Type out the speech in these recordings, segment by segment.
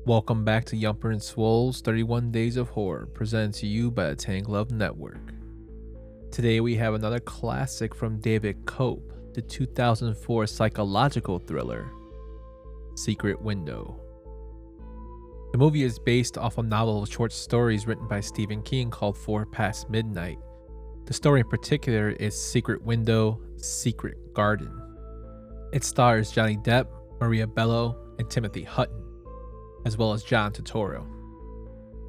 Welcome back to Yumper and Swole's 31 Days of Horror, presented to you by the Tank Love Network. Today we have another classic from David Koepp, the 2004 psychological thriller, Secret Window. The movie is based off a novel of short stories written by Stephen King called 4 Past Midnight. The story in particular is Secret Window, Secret Garden. It stars Johnny Depp, Maria Bello, and Timothy Hutton, as well as John Turturro.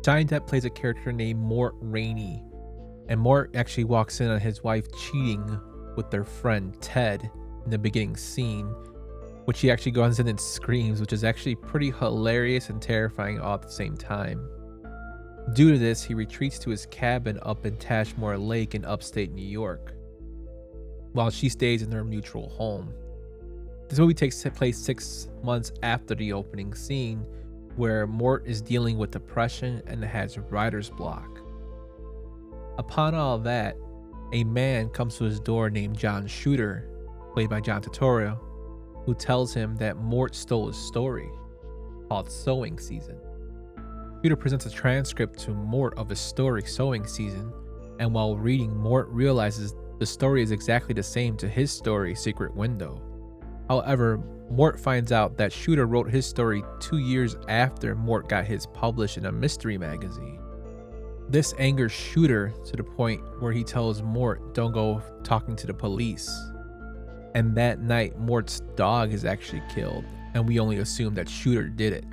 Johnny Depp plays a character named Mort Rainey, and Mort actually walks in on his wife cheating with their friend Ted in the beginning scene, which he actually goes in and screams, which is actually pretty hilarious and terrifying all at the same time. Due to this, he retreats to his cabin up in Tashmore Lake in upstate New York, while she stays in their mutual home. This movie takes place 6 months after the opening scene, where Mort is dealing with depression and has writer's block. Upon all that, a man comes to his door named John Shooter, played by John Turturro, who tells him that Mort stole his story, called Sowing Season. Shooter presents a transcript to Mort of his story, Sowing Season, and while reading, Mort realizes the story is exactly the same to his story, Secret Window. However, Mort finds out that Shooter wrote his story 2 years after Mort got his published in a mystery magazine. This angers Shooter to the point where he tells Mort, "Don't go talking to the police." And that night, Mort's dog is actually killed, and we only assume that Shooter did it.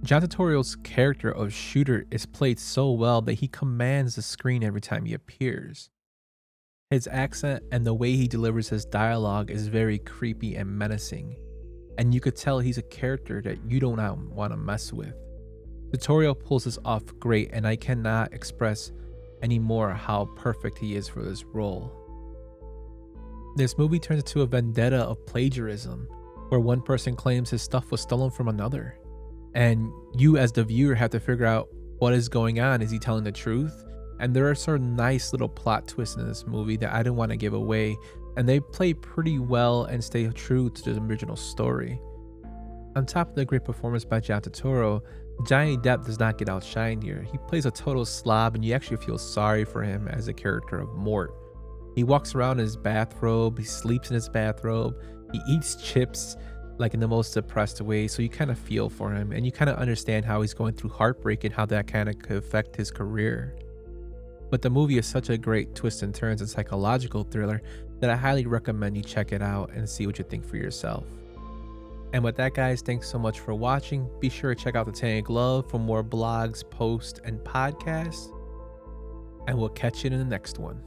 John Turturro's character of Shooter is played so well that he commands the screen every time he appears. His accent and the way he delivers his dialogue is very creepy and menacing, and you could tell he's a character that you don't want to mess with. Turturro pulls this off great, and I cannot express anymore how perfect he is for this role. This movie turns into a vendetta of plagiarism, where one person claims his stuff was stolen from another, and you as the viewer have to figure out what is going on. Is he telling the truth? And there are some nice little plot twists in this movie that I didn't want to give away, and they play pretty well and stay true to the original story. On top of the great performance by John Turturro, Johnny Depp does not get outshined here. He plays a total slob, and you actually feel sorry for him as a character of Mort. He walks around in his bathrobe, he sleeps in his bathrobe, he eats chips like in the most depressed way, so you kind of feel for him, and you kind of understand how he's going through heartbreak and how that kind of could affect his career. But the movie is such a great twist and turns and psychological thriller that I highly recommend you check it out and see what you think for yourself. And with that, guys, thanks so much for watching. Be sure to check out the Tank Love for more blogs, posts, and podcasts. And we'll catch you in the next one.